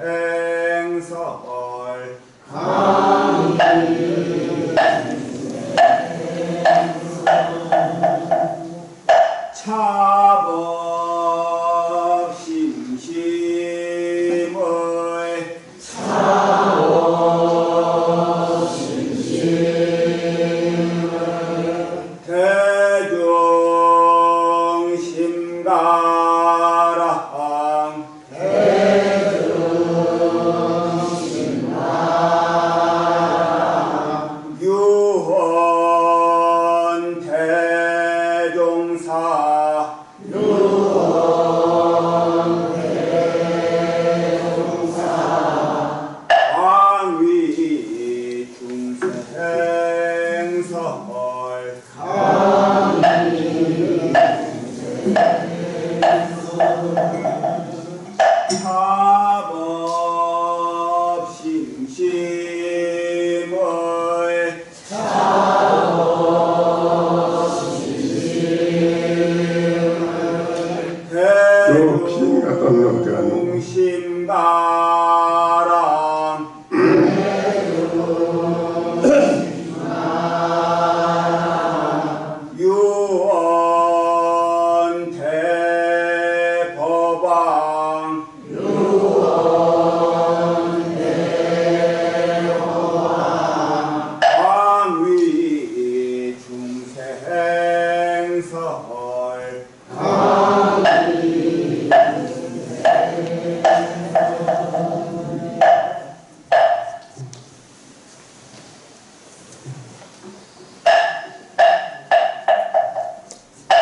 행설 차법 심심의 대중심가랑 유언 대종사 왕위 중생설 차법 심심의 대중심가랑 유언 대법왕 왕위 중생설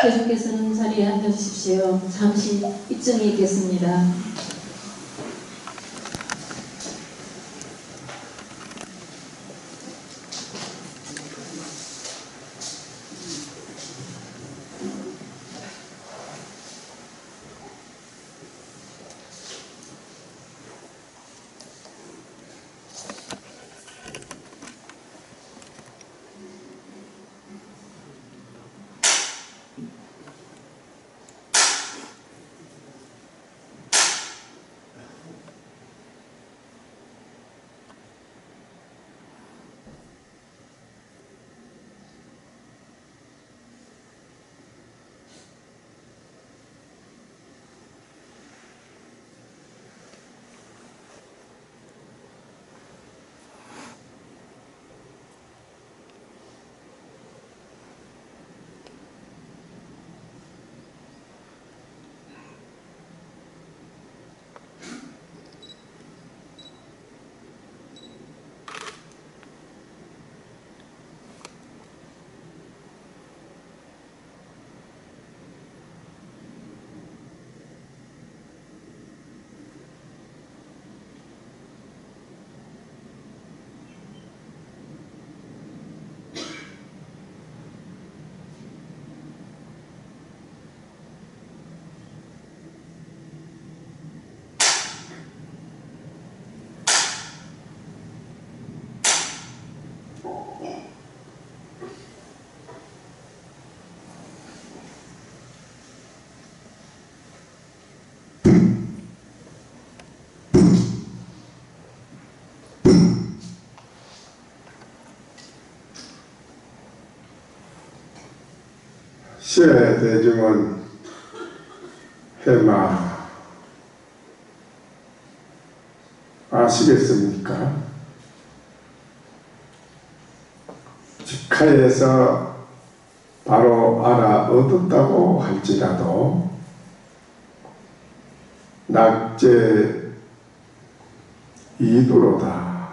계속해서는 자리에 앉아주십시오. 잠시 입증이 있겠습니다. 시의 대중은 해마 아시겠습니까? 직하에서 바로 알아 얻었다고 할지라도 낙제 이도로다.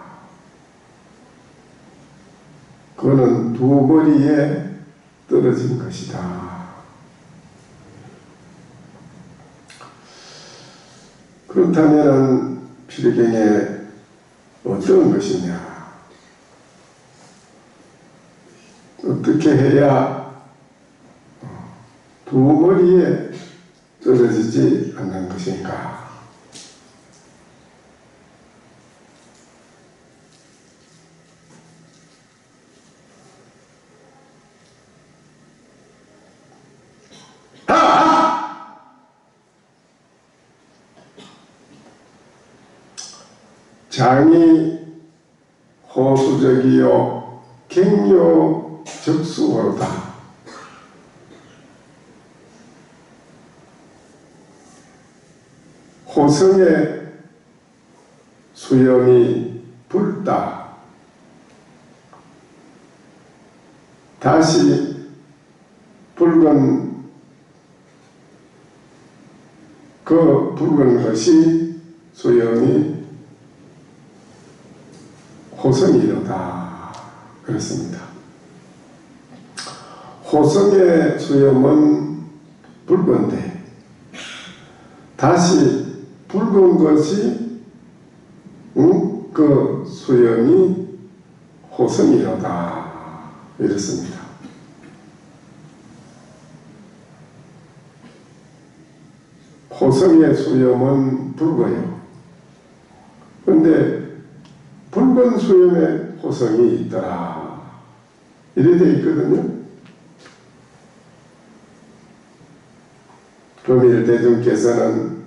그거는 두 머리에 떨어진 것이다. 그렇다면 필경에 어떤 것이냐? 어떻게 해야 두 머리에 떨어지지 않는 것인가? 장이 호수적이요 갱요 적수호로다. 호성의 수염이 붉다. 다시 붉은 그 붉은 것이 수염이 호성이로다. 그렇습니다. 호성의 수염은 붉은데 다시 붉은 것이 그 수염이 호성이로다. 이렇습니다. 호성의 수염은 붉어요. 그런데 붉은 수염에 호성이 있더라. 이래 돼 있거든요. 금일대중께서는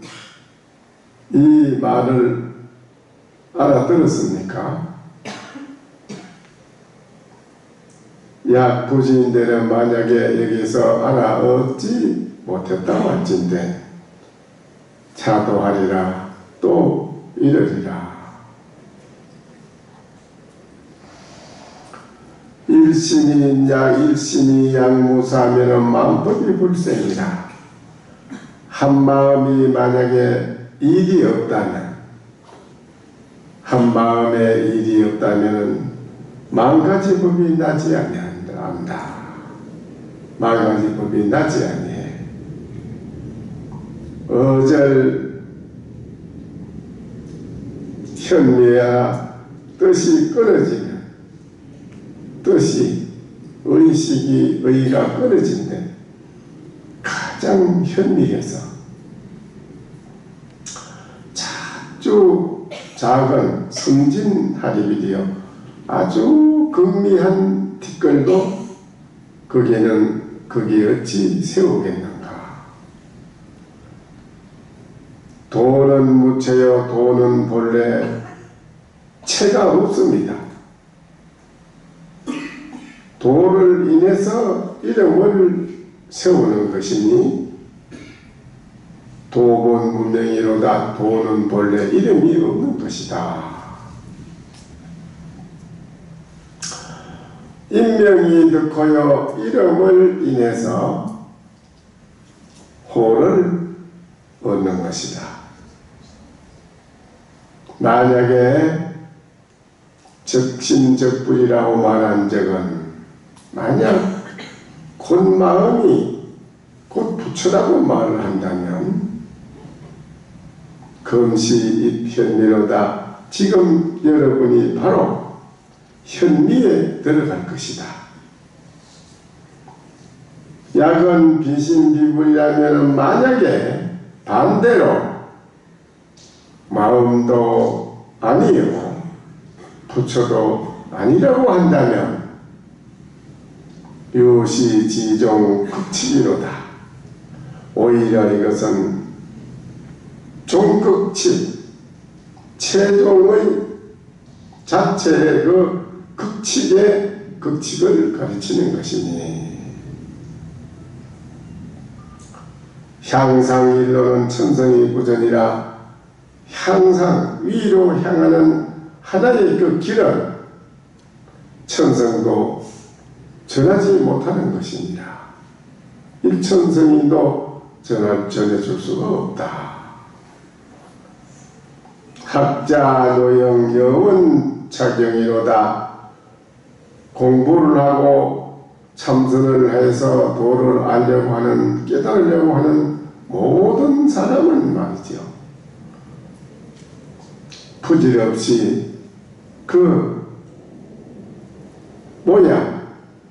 이 말을 알아들었습니까? 약부지인들은 만약에 여기서 알아듣지 못했다 할진대 차도하리라 또 이르리라. 일신이 약 일신이 양무사하면은 마음법이 불생이라. 한 마음이 만약에 일이 없다면, 한 마음에 일이 없다면은 만가지 법이 나지 아니한다. 만가지 법이 나지 아니해. 어절 현미야 뜻이 끊어지면, 뜻이 의식이 의가 끊어진데 가장 현미해서 아주 작은 승진하리비디요 아주 극미한 티끌도 거기에 어찌 세우겠는가. 도는 무체요 도는 본래 체가 없습니다. 도를 인해서 이름을 세우는 것이니 도본 문명이로다. 도는 본래 이름이 없는 것이다. 인명이 득호여 이름을 인해서 호를 얻는 것이다. 만약에 적신적불이라고 말한 적은 만약 곧 마음이 곧 부처라고 말을 한다면 금시입현미로다. 지금 여러분이 바로 현미에 들어갈 것이다. 약은 비신비불이라면 만약에 반대로 마음도 아니요 부처도 아니라고 한다면 유시지종 극치기로다. 오히려 이것은 종극치, 최종의 자체의 그 극칙을 가르치는 것이니 향상일로는 천성이 부전이라. 향상, 위로 향하는 하나의 그 길은 천성도 전하지 못하는 것이니라. 일천성인도 전해줄 수가 없다. 학자 노영 여원 착용이로다. 공부를 하고 참선을 해서 도를 알려고 하는, 깨달으려고 하는 모든 사람은 말이죠. 부질없이 그 모양,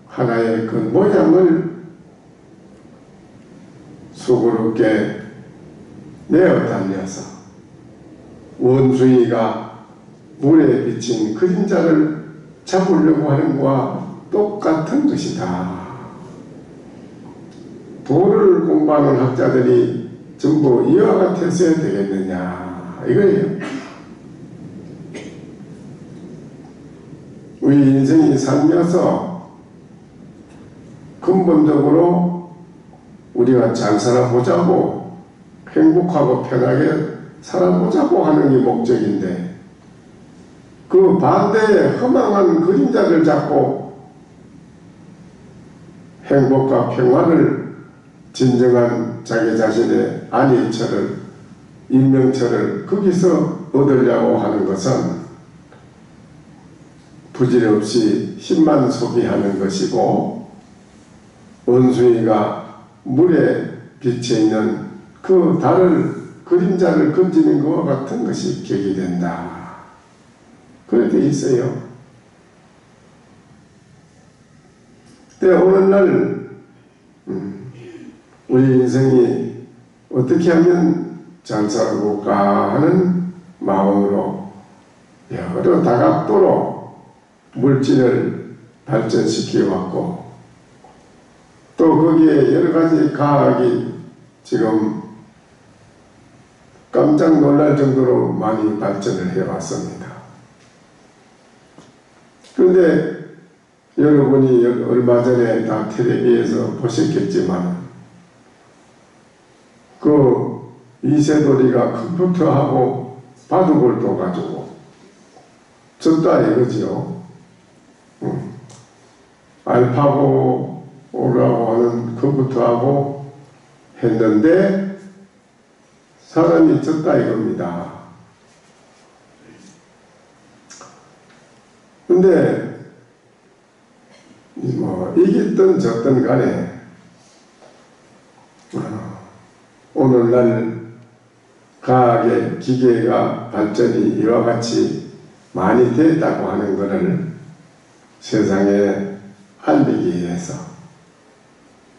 하나의 그 모양을 수고롭게 내어 달려서 원숭이가 물에 비친 그림자를 잡으려고 하는 것과 똑같은 것이다. 도를 공부하는 학자들이 전부 이와 같았어야 되겠느냐 이거예요. 우리 인생이 살면서 근본적으로 우리가 잘 살아보자고 행복하고 편하게 살아보자고 하는 게 목적인데 그 반대에 허망한 그림자를 잡고 행복과 평화를 진정한 자기 자신의 안위처를 인명처를 거기서 얻으려고 하는 것은 부질없이 힘만 소비하는 것이고 원숭이가 물에 비쳐 있는 그 달을 그림자를 건지는 것과 같은 것이 격이 된다. 그렇게 있어요. 근데 오늘날 우리 인생이 어떻게 하면 잘 살아볼까 하는 마음으로 여러 다각도로 물질을 발전시켜 왔고 또 거기에 여러 가지 과학이 지금 깜짝 놀랄 정도로 많이 발전을 해왔습니다. 그런데 여러분이 얼마 전에 다 텔레비에서 보셨겠지만 그 이세돌이가 컴퓨터하고 바둑을 둬가지고 졌다 이거지요. 알파고라고 하는 컴퓨터하고 했는데 사람이 졌다 이겁니다. 근데 뭐 이겼든 졌든 간에 오늘날 과학의 기계가 발전이 이와 같이 많이 됐다고 하는 것을 세상에 알리기 위해서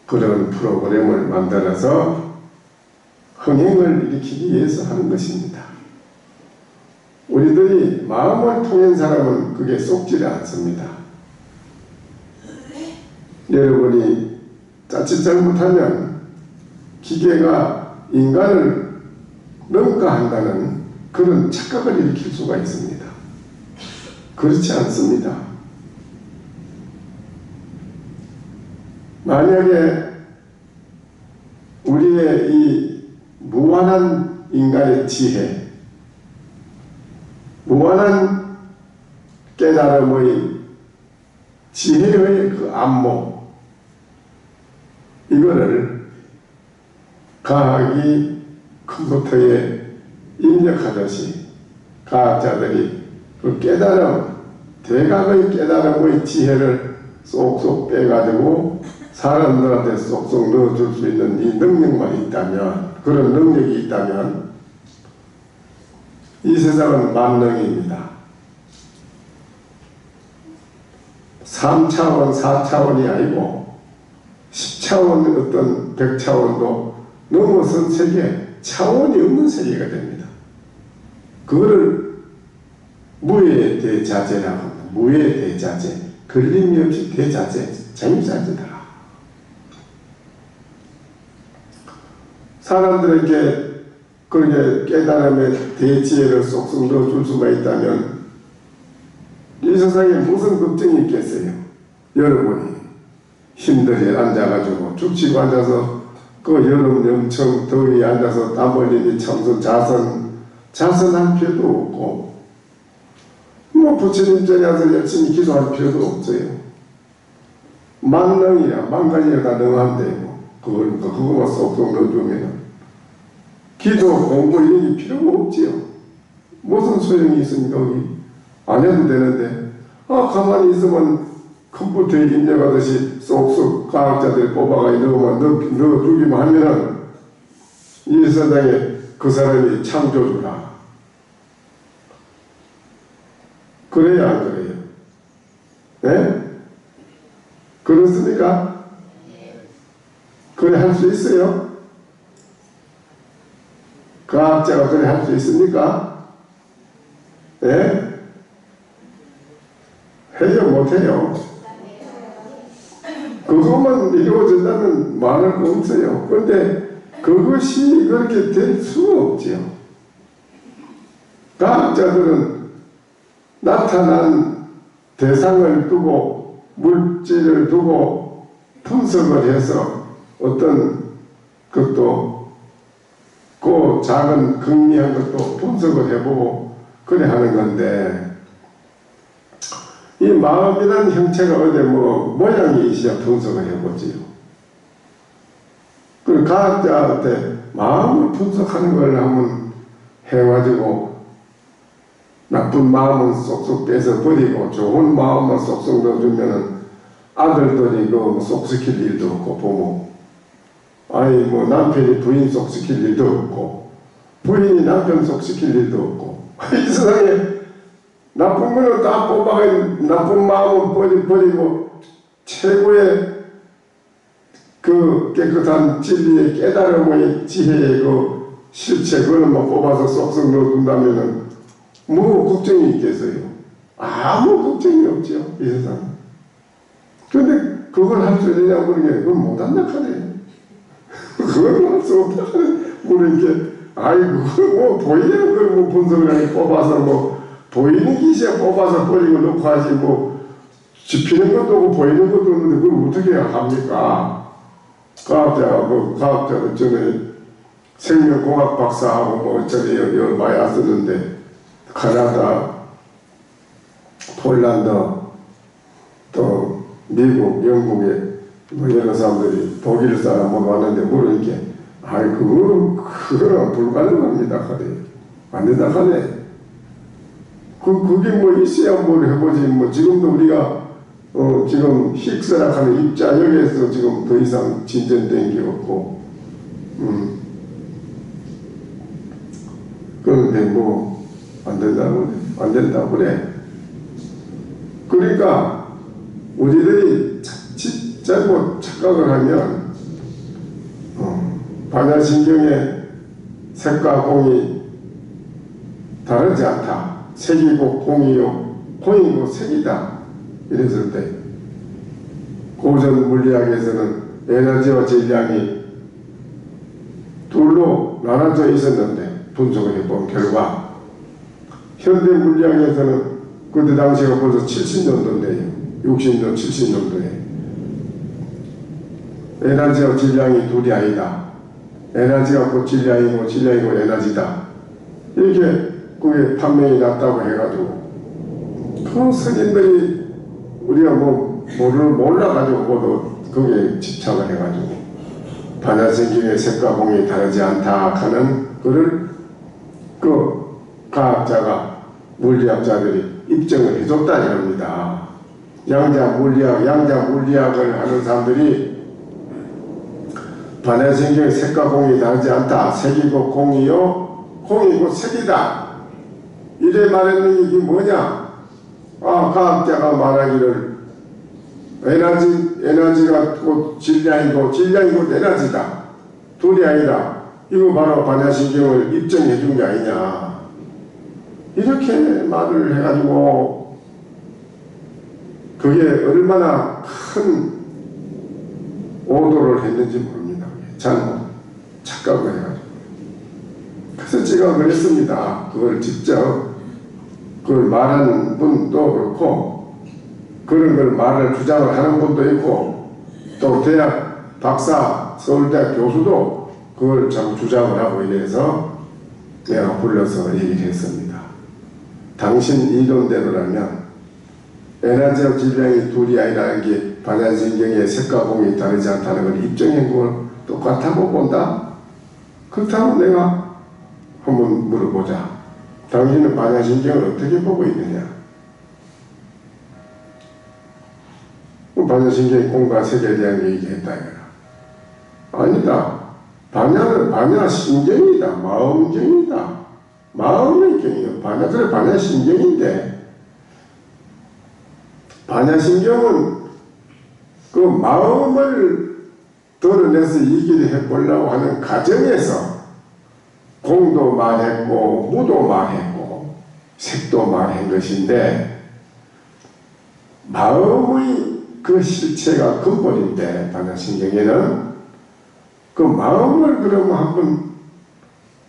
그런 프로그램을 만들어서 흥행을 일으키기 위해서 하는 것입니다. 우리들이 마음을 통한 사람은 그게 속지를 않습니다. 여러분이 자칫 잘못하면 기계가 인간을 능가한다는 그런 착각을 일으킬 수가 있습니다. 그렇지 않습니다. 만약에 우리의 이 무한한 인간의 지혜, 무한한 깨달음의 지혜의 그 안목, 이거를 과학이 컴퓨터에 입력하듯이 과학자들이 그 깨달음, 대각의 깨달음의 지혜를 쏙쏙 빼가지고 사람들한테 쏙쏙 넣어줄 수 있는 이 능력만 있다면, 그런 능력이 있다면 이 세상은 만능입니다. 3차원, 4차원이 아니고 10차원 어떤 100차원도 넘어선 세계, 차원이 없는 세계가 됩니다. 그거를 무의 대자재라고 합니다. 무의 대자재, 걸림이 없이 대자재, 자유자재다. 사람들에게 그렇게 깨달음의 대지혜를 쏙쏙 넣어줄 수가 있다면 이 세상에 무슨 걱정이 있겠어요? 여러분이 힘들게 앉아가지고 죽치고 앉아서 그 여름 엄청 더위에 앉아서 땀 흘리니 참선 자선할 필요도 없고 뭐 부처님 전에 와서 열심히 기도할 필요도 없어요. 만능이야. 만가지가 다 능한데 그거만 쏙쏙 넣어주면 기도, 공부 이런 게 필요가 없지요. 무슨 소용이 있습니까? 거기 안 해도 되는데 가만히 있으면 컴퓨터에 입력하듯이 쏙쏙 과학자들 뽑아가 넣어주기만 하면은 이 세상에 그 사람이 창조주라. 그래야 안 그래요? 네? 그렇습니까? 그래 할 수 있어요? 과학자가 그래 할 수 있습니까? 네? 해요? 못해요? 그것만 이루어진다면 말할 거 없어요. 그런데 그것이 그렇게 될 수가 없지요. 과학자들은 나타난 대상을 두고 물질을 두고 분석을 해서 어떤 것도 그 작은 극미한 것도 분석을 해보고 그래 하는 건데, 이 마음이라는 형체가 어디 뭐 모양이 있어야 분석을 해보지요. 그 과학자한테 마음을 분석하는 걸 한번 해가지고 나쁜 마음은 쏙쏙 빼서 버리고 좋은 마음만 쏙쏙 넣어주면은 아들들이 그 쏙시킬 일도 없고, 부모 아니 뭐 남편이 부인 쏙시킬 일도 없고, 부인이 남편 쏙시킬 일도 없고, 이 세상에 나쁜 거는 다 뽑아가, 나쁜 마음은 버리고 최고의 그 깨끗한 진리의 깨달음의 지혜의 그 실체, 그걸 뭐 뽑아서 쏙쏙 넣어둔다면은 뭐 걱정이 있겠어요? 아무 걱정이 없죠, 이 세상에. 근데 그걸 할 수 있느냐 그러게, 그건 못한다 하네. 그걸 할 수 없다 하네. 뭐 이렇게, 아이고, 뭐 보이냐, 그걸 뭐 분석을 하니 뽑아서 뭐 보이는 기시에 뽑아서 버리고 놓고 하지, 뭐 집히는 것도 없고 보이는 것도 없는데 그걸 어떻게 합니까? 과학자가 전에 생명공학 박사하고 뭐 저기 여기 많이 왔었는데, 캐나다, 폴란드, 또 미국, 영국에 뭐 여러 사람들이, 독일 사람 뭐 왔는데 물으니까 아이 그거는 불가능합니다 그래. 안 된다 하네. 그게 뭐 있어야 뭘 해보지. 뭐 지금도 우리가 지금 힉스라 하는 입자 여기에서 지금 더 이상 진전된 게 없고, 그런데 뭐 안 된다고 그래. 그러니까 우리들이 잘못 착각을 하면 반야신경의 색과 공이 다르지 않다. 색이고 공이요, 공이고 색이다. 이랬을 때 고전 물리학에서는 에너지와 질량이 둘로 나눠져 있었는데 분석을 해본 결과, 현대 물리학에서는 그때 당시가 벌써 70년도인데요. 60년, 70년도에 에너지와 질량이 둘이 아니다. 에너지가 곧 질량이고 질량이고 에너지다. 이렇게 그게 판명이 났다고 해가지고 그 선인들이 우리가 뭐 몰라가지고 모두 거기에 집착을 해가지고 반야신경의 색과 공이 다르지 않다 하는 그를 그 과학자가, 물리학자들이 입증을 해줬다 이럽니다. 양자 물리학을 하는 사람들이 반야신경의 색과 공이 다르지 않다. 색이고 공이요, 공이고 색이다. 이래 말하는 이게 뭐냐? 과학자가 말하기를 에너지가 곧 질량이고 에너지다. 둘이 아니라 이거 바로 반야신경을 입증해 준 게 아니냐. 이렇게 말을 해가지고 그게 얼마나 큰 오도를 했는지 모릅니다. 잘못 착각을 해가지고. 그래서 제가 그랬습니다. 그걸 직접 그걸 말하는 분도 그렇고, 그런 걸 말을 주장을 하는 분도 있고, 또 대학 박사, 서울대학 교수도 그걸 자꾸 주장을 하고 이래서 내가 불러서 얘기를 했습니다. 당신 이론대로라면 에너지와 질량이 둘이 아니라는 게 반야신경의 색과 공이 다르지 않다는 걸 입증한 걸 똑같다고 본다? 그렇다면 내가 한번 물어보자. 당신은 반야신경을 어떻게 보고 있느냐? 반야신경의 공과 색에 대한 얘기했다 이거라. 아니다. 반야는 반야신경이다. 마음경이다. 마음의 경이요. 그래 반야신경인데, 반야신경은 그 마음을 드러내서 얘기를 해보려고 하는 과정에서 공도 말했고 무도 말했고 색도 말한 것인데, 마음의 그 실체가 근본인데 반야신경에는 그 마음을 그러면 한번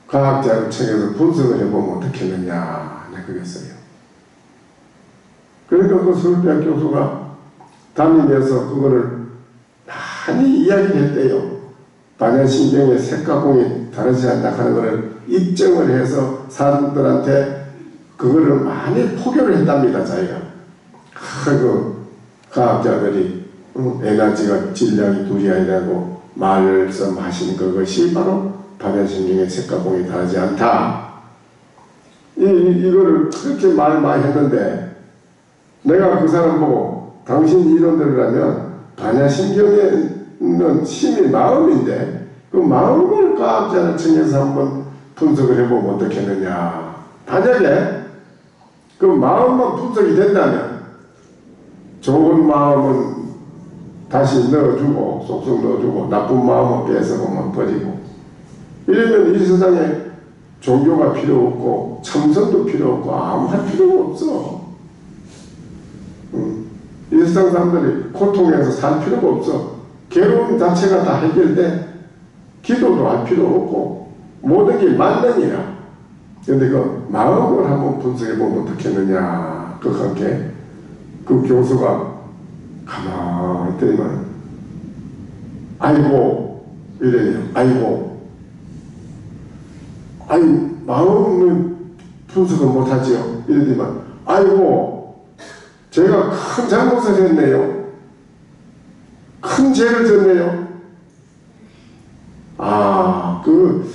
과학자를 청해서 분석을 해보면 어떻겠느냐 그랬어요. 그러니까 그 서울대학 교수가 다니면서 그거를 많이 이야기를 했대요. 반야신경의 색가공이 다르지 않다 하는 것을 입증을 해서 사람들한테 그거를 많이 포교를 했답니다. 자기가. 그 과학자들이 에너지가 질량이 둘이 아니라고 말씀하신 그것이 바로 반야신경의 색가공이 다르지 않다. 이거를 그렇게 말 많이 했는데 내가 그 사람 보고 당신 이론대로라면 반야신경에는 힘이 마음인데 그 마음을 과학자를 청해서 한번 분석을 해보면 어떻겠느냐. 만약에 그 마음만 분석이 된다면 좋은 마음은 다시 넣어주고 쏙쏙 넣어주고 나쁜 마음은 뺏어보면 버리고 이러면 이 세상에 종교가 필요 없고 참선도 필요 없고 아무 할 필요가 없어. 이 세상 사람들이 고통에서 살 필요가 없어. 괴로움 자체가 다 해결돼. 기도도 할 필요 없고 모든 게 만능이야. 그런데 그 마음을 한번 분석해보면 어떻겠느냐. 그렇게 그 교수가 가만히 있더니만 아이고 이래요. 아이고 마음은 분석을 못하지요. 이러더니만 아이고 제가 큰 잘못을 했네요. 큰 죄를 졌네요. 그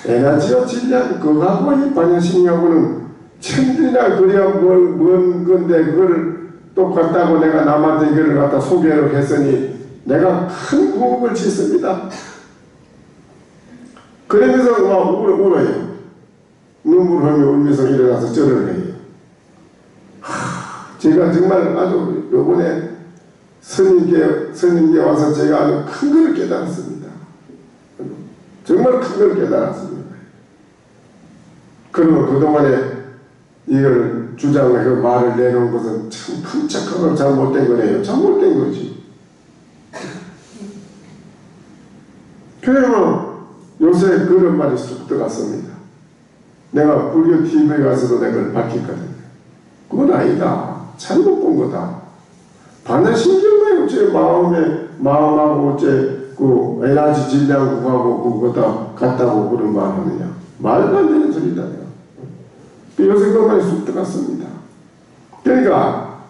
에너지와 질량 그거하고 이 반야신경하고는 천리나 그래야 뭔 건데 그걸 똑같다고 내가 남한테 이걸 갖다 소개를 했으니 내가 큰 구업을 짓습니다. 그러면서 막 울어요. 눈물 흘며 울면서 일어나서 절을 해요. 제가 정말 아주 요번에 스님께 와서 제가 아주 큰 것을 깨달았습니다. 정말 큰 걸 깨달았습니다. 그러면 그동안에 이걸 주장을 그 말을 내놓은 것은 참 큰 착각을 잘못된 거네요. 잘못된 거지. 그러면 요새 그런 말이 쑥 들어갔습니다. 내가 불교 TV에 가서도 내가 그걸 밝혔거든요. 그건 아니다. 잘못 본 거다. 반야신경만 어째 마음하고 어째 그 에너지 질량하고 그거 다 같다고 그런 말 하느냐. 말도 안 되는 소리다. 요새 그 말이 쑥 들어갔습니다. 그러니까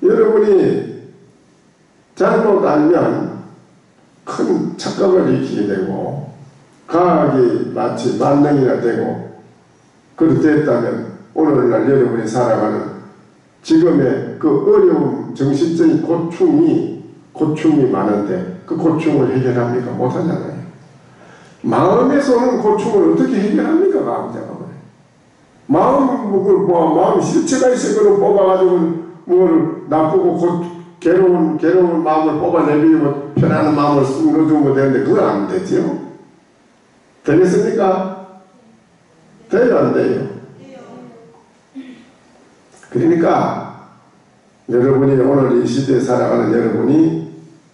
여러분이 잘못 알면 큰 착각을 일으키게 되고 과학이 마치 만능이나 되고 그렇게 됐다면 오늘날 여러분이 살아가는 지금의 그 어려움 정신적인 고충이 많은데 그 고충을 해결합니까? 못하잖아요. 마음에서 오는 고충을 어떻게 해결합니까? 과학자가. 마음 실체가 있어 그걸 뽑아가지고 뭘 나쁘고 괴로운 마음을 뽑아내리고 편안한 마음을 쑥 넣어주면 되는데 그건 안 되죠. 되겠습니까? 돼요, 안 돼요? 그러니까 여러분이 오늘 이 시대에 살아가는 여러분이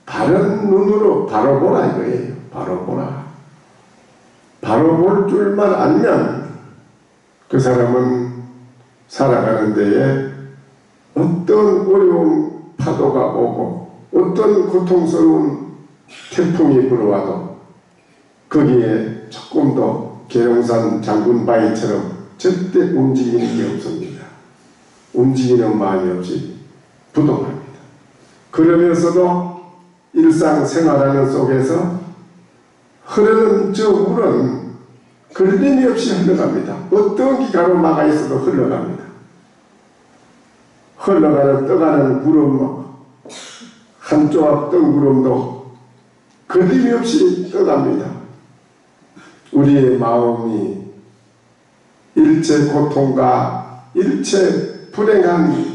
바른 눈으로 바로 보라 이거예요. 바로 보라. 바로 볼 줄만 알면 그 사람은 살아가는 데에 어떤 어려운 파도가 오고 어떤 고통스러운 태풍이 불어와도 거기에 조금 더 계룡산 장군바위처럼 절대 움직이는 게 없습니다. 움직이는 마음이 없이 부동합니다. 그러면서도 일상생활하는 속에서 흐르는 저 물은 걸림이 없이 흘러갑니다. 어떤 게 가로막아 있어도 흘러갑니다. 흘러가는 떠가는 구름 한쪽 뜬구름도 걸림이 없이 떠갑니다. 우리의 마음이 일체 고통과 일체 불행한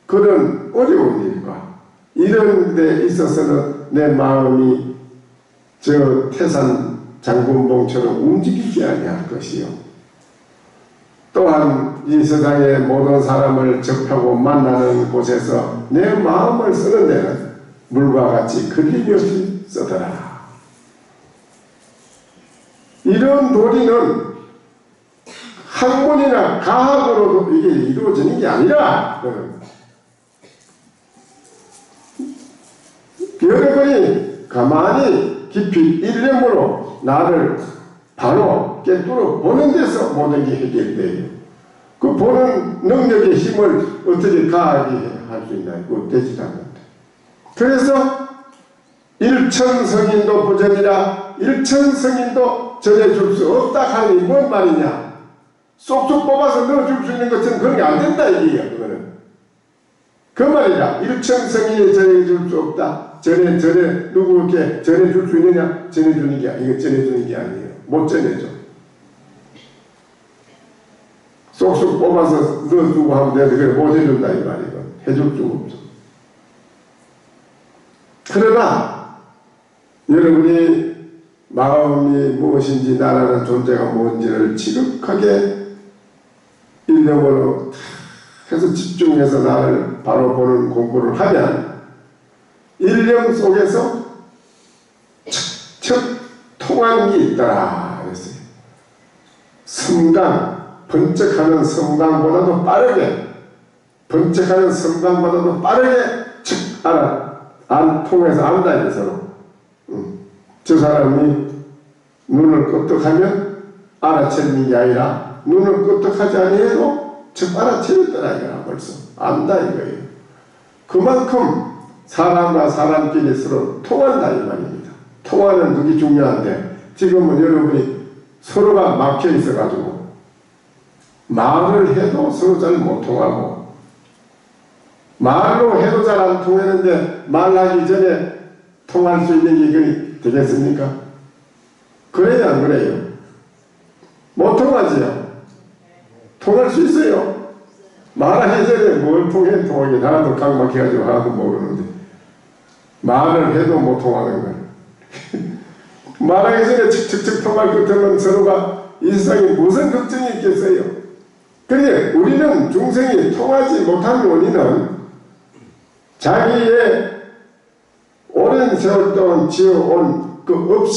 그런 어려운 일과 이런 데 있어서는 내 마음이 저 태산 장군봉처럼 움직이지 아니할 것이요. 또한 이 세상의 모든 사람을 접하고 만나는 곳에서 내 마음을 쓰는 데는 물과 같이 걸림이 없이 쓰더라. 이런 도리는 학문이나 과학으로도 이게 이루어지는 게 아니라 여러분이 가만히 깊이 일념으로 나를 바로 깨뚫어 보는 데서 모든 게 해결돼요. 그 보는 능력의 힘을 어떻게 가하게 할 수 있나요? 그거 되지 않는데. 그래서 일천성인도 부전이라 일천성인도 전해줄 수 없다 하니 뭔 말이냐? 쏙쏙 뽑아서 넣어줄 수 있는 것은 그런 게 안 된다 이게요. 그거는 그 말이라. 일천성인이 전해줄 수 없다. 전에 누구에게 전해줄 수 있느냐? 전해주는 게 이거 전해주는 게 아니에요. 못 전해줘. 쏙쏙 뽑아서 넣어주고 하면 되는데 그걸 못 해준다 이 말이고 해줄 수가 없어. 그러나 여러분이 마음이 무엇인지 나라는 존재가 뭔지를 지극하게 일념으로 해서 집중해서 나를 바로 보는 공부를 하면 일념 속에서 척척 통하는 게 있더라 그랬어요. 섬광, 번쩍하는 섬광보다도 빠르게 번쩍하는 섬광보다도 빠르게 척 안 통해서 안다 이래서 저 사람이 눈을 끄떡하면 알아채는 게 아니라 눈을 끄떡하지 아니해도 즉 알아채렸더라 이거야. 벌써 안다 이거예요. 그만큼 사람과 사람끼리 서로 통한다 이 말입니다. 통하는 그게 중요한데 지금은 여러분이 서로가 막혀 있어 가지고 말을 해도 서로 잘 못 통하고 말로 해도 잘 안 통하는데 말하기 전에 통할 수 있는 게 되겠습니까? 그래요 안 그래요? 못 통하지요? 통할 수 있어요? 말하기 전에 뭘 통하게 나도 각 막혀가지고 하고 모르는데 말을 해도 못 통하는 거예요. 말하기 전에 척척척 통할 것 같으면 서로가 이 세상에 무슨 걱정이 있겠어요? 그런데 우리는 중생이 통하지 못한 원인은 자기의 오랜 세월 동안 지어온 그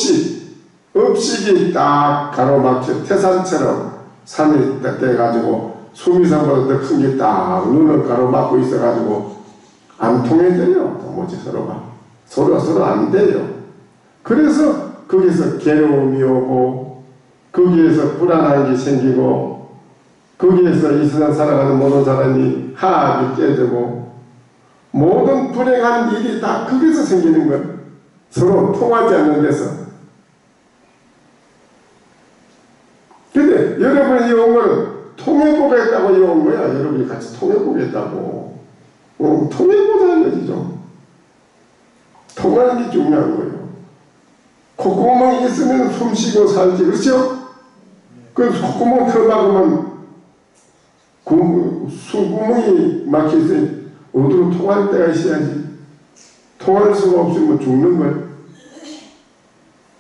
업식이 딱 가로막혀 태산처럼 산이 떼가지고 수미산보다 더 큰 게 딱 눈을 가로막고 있어가지고 안 통해져요. 도무지 서로 안 돼요. 그래서 거기서 괴로움이 오고 거기에서 불안한 게 생기고 거기에서 이 세상 살아가는 모든 사람이 하악이 깨지고 모든 불행한 일이 다 거기서 생기는 것. 서로 통하지 않는 데서. 근데 여러분이 온 거는 통해보겠다고 온 거야. 여러분이 같이 통해보겠다고. 통해보자는 거지 좀. 통하는 게 중요한 거예요. 콧구멍이 있으면 숨 쉬고 살지. 그렇죠? 그 콧구멍 틀어막으면 숨구멍이 막혀있으니 어디로 통할 때가 있어야지. 통할 수가 없으면 죽는 거예요.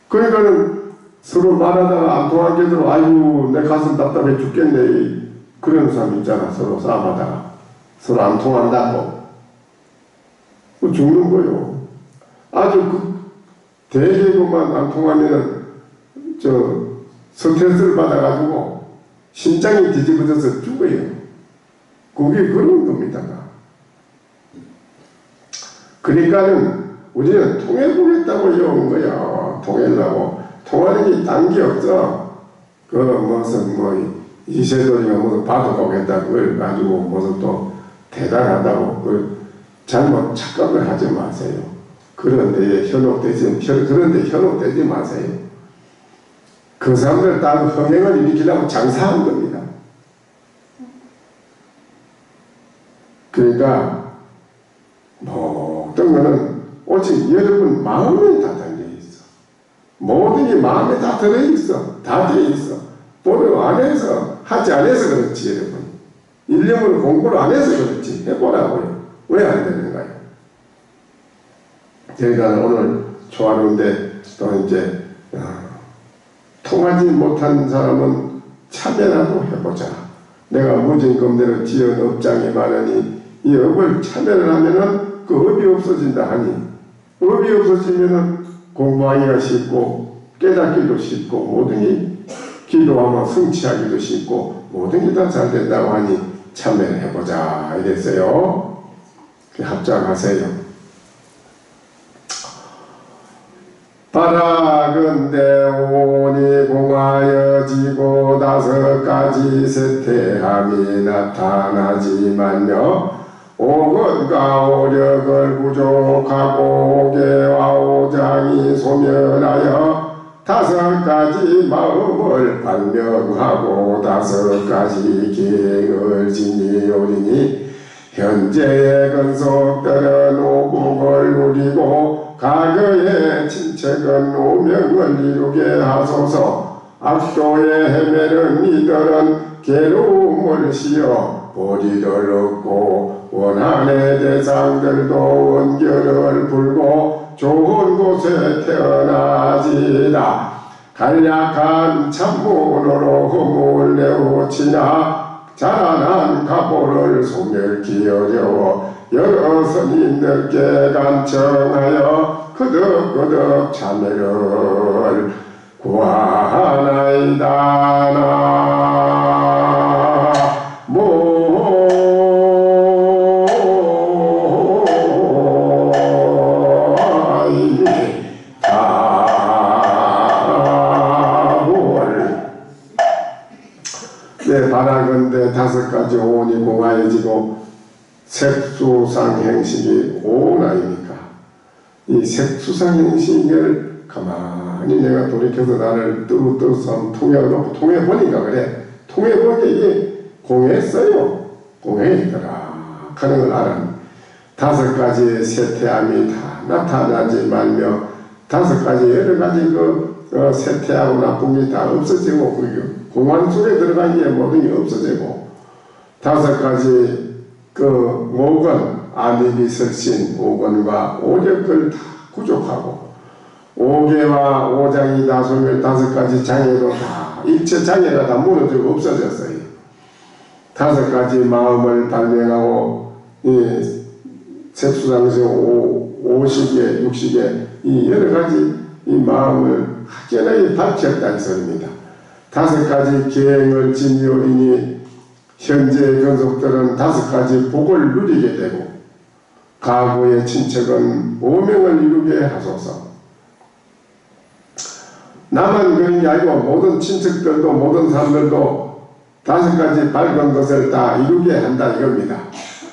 그러니까는 서로 말하다가 안 통하게 되면 아이고 내 가슴 답답해 죽겠네. 그런 사람 있잖아. 서로 싸움하다가 서로 안 통한다고 죽는 거예요. 아주 그 대개그만 안 통하면은 스트레스를 받아가지고 심장이 뒤집어져서 죽어요. 그게 그런 겁니다. 그러니까는 우리는 통해보겠다고 온 거야. 통하려고. 통하는 게 딴 게 없어. 이세돌이가 무슨 받아보겠다. 그걸 가지고 무슨 또 대단하다고. 그걸 잘못 착각을 하지 마세요. 그런데 현혹되지 마세요. 그 사람들 다 흥행을 일으키려고 장사한 겁니다. 그러니까 모든 것은 오직 여러분 마음에 다 달려있어. 모든 게 마음에 다 들어있어. 다 되어있어. 보려 안 해서 하지 않아서 그렇지. 여러분 일념으로 공부를 안 해서 그렇지. 해보라고요. 왜 안 되는가요? 그러니까 오늘 초하루인데 또 이제 통하지 못한 사람은 참여라도 해보자. 내가 무진검대로 지은 업장이 많으니 이 업을 참여를 하면은 그 업이 없어진다 하니 업이 없어지면은 공부하기가 쉽고 깨닫기도 쉽고 모든 게 기도하면 성취하기도 쉽고 모든 게 다 잘 된다고 하니 참여를 해보자 이랬어요. 합작하세요. 바라건대 오니 공하여지고 5가지 세태함이 나타나지만요 오건과 오력을 부족하고 오계와 오장이 소멸하여 5가지 마음을 발명하고 5가지 계획을 지니오리니 현재의 근속들은 오국을 누리고 과거의 친척은 오명을 이루게 하소서. 악도에 헤매는 이들은 괴로움을 시어 보리를 얻고 원한의 대상들도 원결을 풀고 좋은 곳에 태어나지다. 간략한 참문으로 허물 내우치나 자라난 가보를 소멸기 어려워 여러 스님들께 간청하여 거듭거듭 참회를 구하나이다. 바라건대 5가지 오온이 공하여지고 색수상 행식이 오나입니까? 이 색수상 행식을 가만히 내가 돌이켜서 나를 뜨루뜨루서 통해보니까 그래. 통해보니까 이게 공했어요. 공해있더라 하는 걸 알아. 5가지의 세태함이 다 나타나지 말며 5가지 여러가지 세태하고 나쁜 게 다 없어지고 공안 속에 들어간 게 모든 게 없어지고 5가지 오건 안입이 설신 오건과 오력을 다 구족하고 오계와 오장이 다 소멸 5가지 장애도 다 일체 장애가 다 무너지고 없어졌어요. 5가지 마음을 발명하고 이 색수상시 오식에 육식에 이 여러가지 이 마음을 확연하게 밝혔다는 소리입니다. 5가지 계행을 지니오리니 현재의 근속들은 5가지 복을 누리게 되고 과거의 친척은 오명을 이루게 하소서. 나만 그런 게 아니고 모든 친척들도 모든 사람들도 5가지 밝은 것을 다 이루게 한다 이겁니다.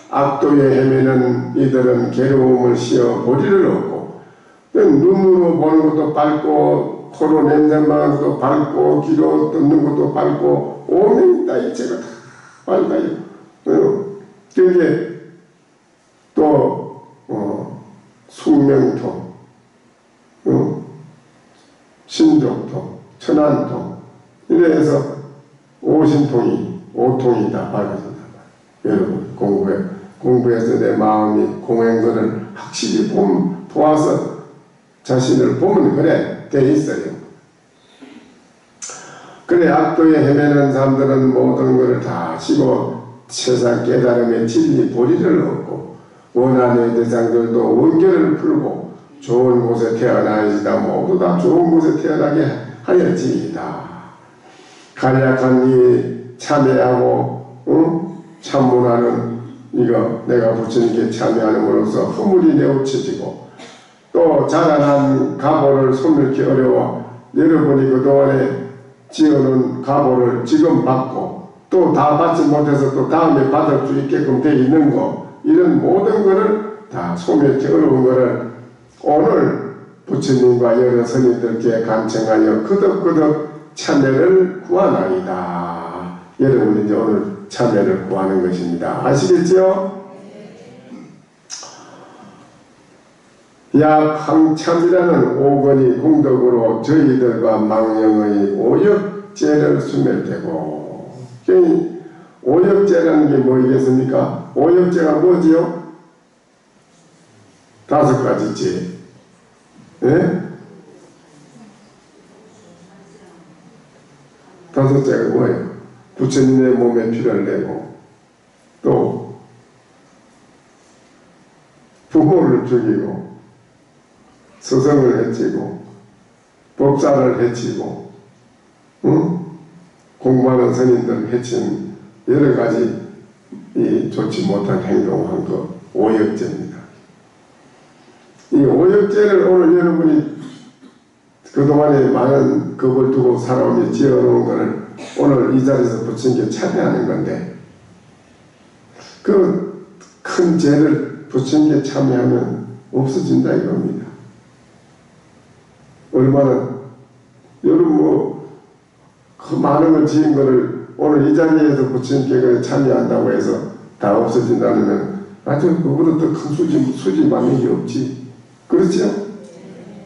악도에 헤매는 이들은 괴로움을 시어 보리를 얻고 눈으로 보는 것도 밝고 코로 냄새 맡는 것도 밝고 귀로 듣는 것도 밝고 오명이 다 일체가 다 밝아요. 그게 또 숙명토, 신족토, 천안토 이래서 오신통이 5통이 다 밝아진다. 여러분 공부해서 내 마음이 공한 것을 확실히 보아서 자신을 보면 그래 돼 있어요. 그래 악도에 헤매는 사람들은 모든 것을 다 쉬고 세상 깨달음의 진리 보리를 얻고 원한의 대상들도 원결을 풀고 좋은 곳에 태어나야지다. 모두 다 좋은 곳에 태어나게 하였지이다. 간략한 이 참회하고 참문하는 이거 내가 부처님께 참여함으로써 허물이 내우쳐지고 또 자라난 가보를 소멸기 어려워 여러분이 그동안에 지어놓은 가보를 지금 받고 또 다 받지 못해서 또 다음에 받을 수 있게끔 돼 있는 거 이런 모든 거를 다 소멸기 어려운 거를 오늘 부처님과 여러 스님들께 간청하여 거듭거듭 참회를 구하나이다. 여러분이 이제 오늘 참회를 구하는 것입니다. 아시겠죠? 약황참이라는 오건이 공덕으로 저희들과 망령의 오역죄를 수멸되고 오역죄라는 게 뭐이겠습니까? 오역죄가 뭐지요? 5가지 죄. 예? 5죄가 뭐예요? 부처님의 몸에 피를 내고 또 부모를 죽이고 스승을 해치고 법사를 해치고 공부하는 스님들 해친 여러가지 이 좋지 못한 행동한 거 오역죄입니다. 이 오역죄를 오늘 여러분이 그동안에 많은 겁을 두고 살아오며 지어놓은 것을 오늘 이 자리에서 부처님께 참여하는 건데, 그 큰 죄를 부처님께 참여하면 없어진다 이겁니다. 얼마나 여러분 그 많은 걸 지은 거를 오늘 이 자리에서 부처님께 참여한다고 해서 다 없어진다면 아주 그보다 더 큰 수지 많은 게 없지. 그렇죠?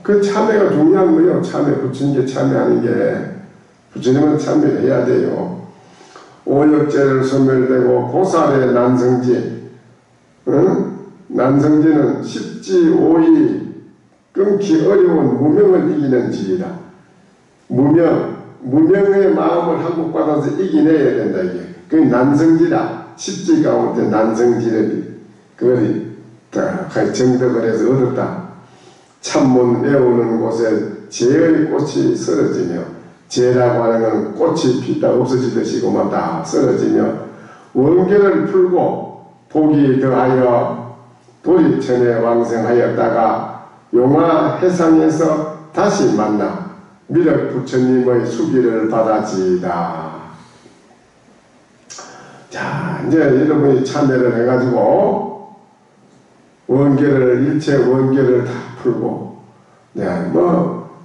그 참여가 중요한 거예요. 부처님께 참여하는 게. 부처님은 참여해야 돼요. 오역죄를 소멸되고 보살의 난성지. 난성지는 십지 오이 끊기 어려운 무명을 이기는 지이다. 무명의 마음을 한국받아서 이겨내야 된다 이게. 그게 난성지다. 십지 가운데 난성지를 그걸 다 정덕을 해서 얻었다. 참문 외우는 곳에 죄의 꽃이 쓰러지며, 죄라고 하는 건 꽃이 피다 없어지듯이고만 다 쓰러지며, 원계를 풀고 복이 더하여 도리천에 왕생하였다가 용화 해상에서 다시 만나 미륵 부처님의 수기를 받아지이다. 자, 이제 여러분이 참여를 해가지고 일체 원계를 다 풀고,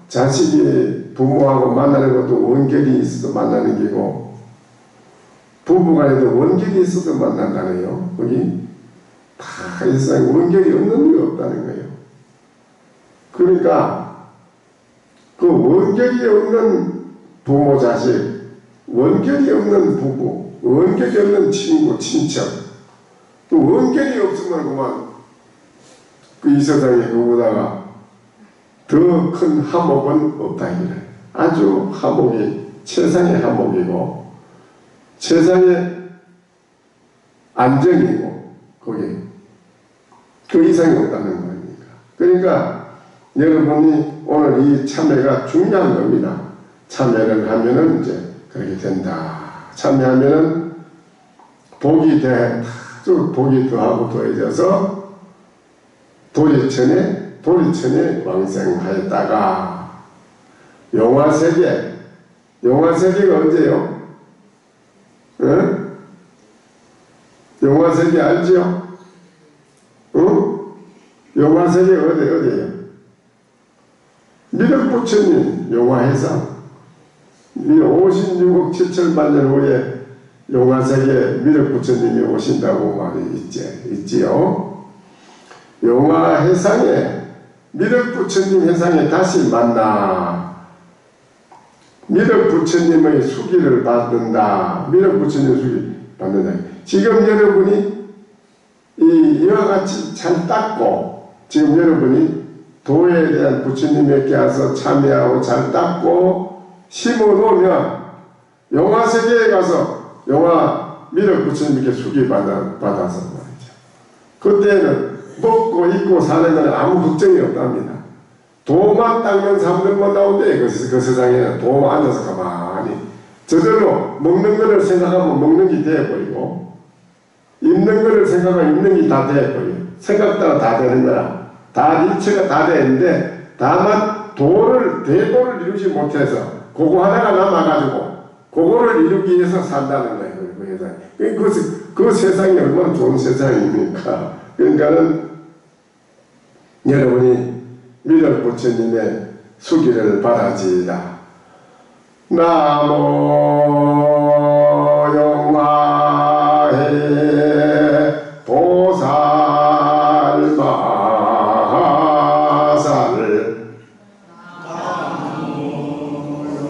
자식이 부모하고 만나는 것도 원결이 있어도 만나는 게고, 부부간에도 원결이 있어도 만난다네요. 거기 다 이 세상에 원결이 없는 게 없다는 거예요. 그러니까 그 원결이 없는 부모 자식, 원결이 없는 부부, 원결이 없는 친구 친척, 또 원결이 없으면 그만 이 세상에 그보다가 더 큰 화목은 없다 이래. 아주 화목이 최상의 화목이고 최상의 안정이고 거기 그 이상이 없다는 거니까. 그러니까 여러분이 오늘 이 참여가 중요한 겁니다. 참여를 하면은 이제 그렇게 된다. 참여하면은 복이 더하고 더해져서 도리천에 왕생하였다가 용화세계가 언제요? 응? 용화세계 알죠? 응? 용화세계가 어디에요? 미륵부처님 용화해상 56억 7천만 년 후에 용화세계 미륵부처님이 오신다고 말이 있지요. 용화해상에 미륵부처님 해상에 다시 만나 미륵부처님의 수기를 받는다. 미륵부처님 수기 받는다. 지금 여러분이 이와 같이 잘 닦고, 지금 여러분이 도에 대한 부처님에게 와서 참여하고 잘 닦고 심어놓으면 용화세계에 가서 미륵부처님께 수기 받아서 말이죠. 그때는 먹고 입고 사는 건 아무 걱정이 없답니다. 도만 닦는 사람들만 나온대. 그 세상에는 도 앉아서 가만히 저절로 먹는 거를 생각하면 먹는 게 되어버리고, 입는 거를 생각하면 입는 게 다 되어버려. 생각 따라 다 되는 거라. 다 일체가 다 되는데 다만 대도를 이루지 못해서 그거 하나가 남아가지고 그거를 이루기 위해서 산다는 거예요. 그 세상이 얼마나 좋은 세상입니까? 그러니까는 여러분이 미륵부처님의 수기를 받아지이다. 나모 용화해 보살 마살.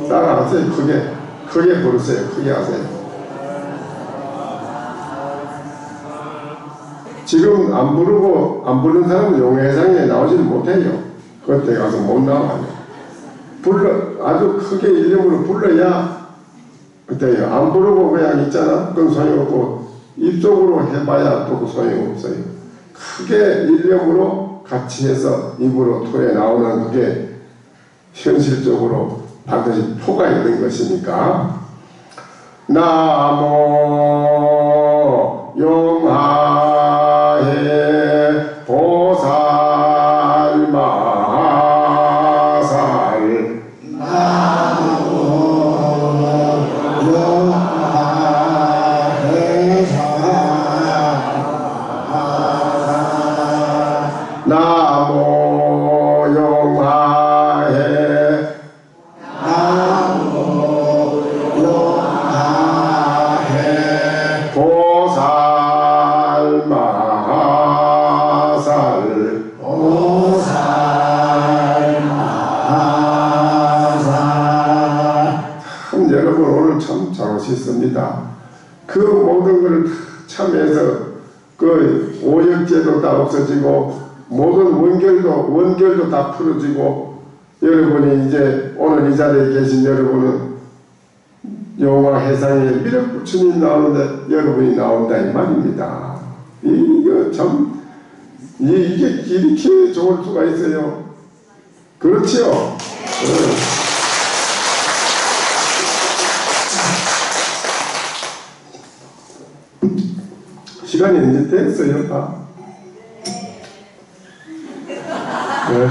따라하세요. 크게 부르세요. 크게 하세요. 지금 안 부르는 사람은 용회상에 나오지는 못해요. 그때 가서 못 나와요. 아주 크게 일념으로 불러야 그때요. 안 부르고 그냥 있잖아. 그건 소용없고, 입속으로 해봐야 또 소용없어요. 크게 일념으로 같이 해서 입으로 토해 나오는 그게 현실적으로 반드시 표가 있는 것이니까. 나모 용화해 보살 마살. 곳이 있습니다. 그 모든 걸 참여해서 그 오역제도 다 없어지고 모든 원결도 다 풀어지고 여러분이 이제 오늘 이 자리에 계신 여러분은 용화 해상에 미륵부처님 나오는데 여러분이 나온다 이 말입니다. 이거 참 이게 이렇게 좋을 수가 있어요. 그렇지요? 네. 시간이 이제 됐어요, 다. 네.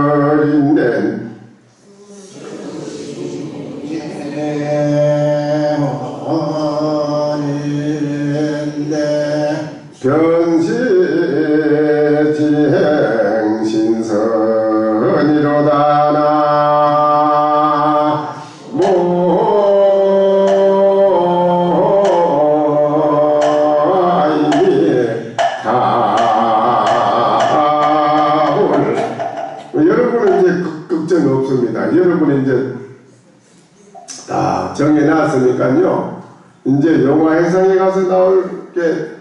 수세오누절인된 변시지행신선이로다나 여러분은 이제 걱정 없습니다. 여러분이 이제 다 정해놨으니까요. 이제 용화해상에 가서 나올게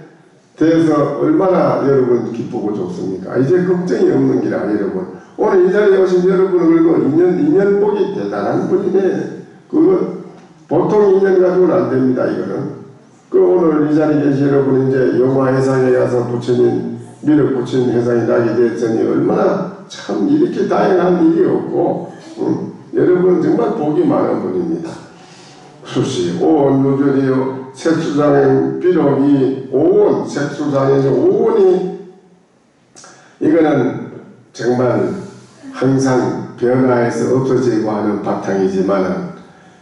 돼서 얼마나 여러분 기쁘고 좋습니까? 이제 걱정이 없는 기라 여러분. 오늘 이 자리에 오신 여러분은 그래도 인연복이 대단한 분이네. 그거 보통 인연 가지고는 안 됩니다. 이거는. 그 오늘 이 자리에 계신 여러분 이제 용화해상에 가서 부처님 미륵부처님 해상이 나게 됐으니 얼마나 참 이렇게 다양한 일이 없고 여러분은 정말 복이 많은 분입니다. 수시 오온누절이요 색수상행 비록 이 오온 색수상행 오온이 이거는 정말 항상 변화해서 없어지고 하는 바탕이지만은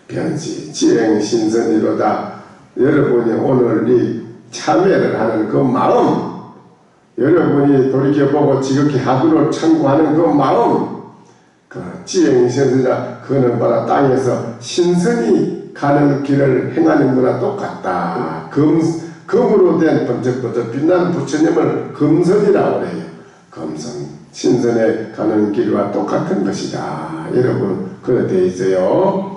변시 지행신선이로다. 여러분이 오늘 이 참여를 하는 그 마음, 여러분이 돌이켜보고 지극히 하도를 청구하는 그 마음, 그 지행신선이라 그는 바로 땅에서 신선이 가는 길을 행하는 거나 똑같다. 금으로 된 번쩍번쩍 빛나는 부처님을 금선이라고 해요. 금선, 신선에 가는 길과 똑같은 것이다. 여러분, 그래 되어 있어요.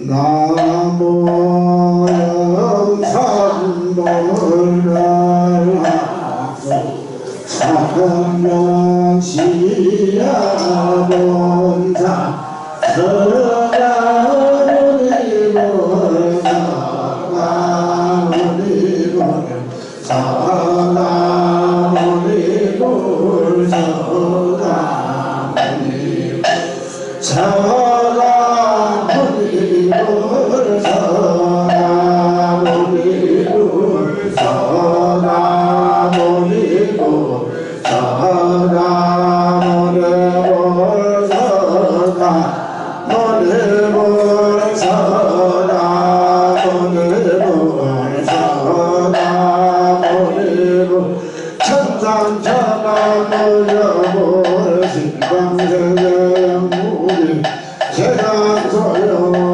나무 영산불하고 사명시야본사 서가무니불 서가무니불 서가무니불 천상천하무여불 신광세무리 세상소용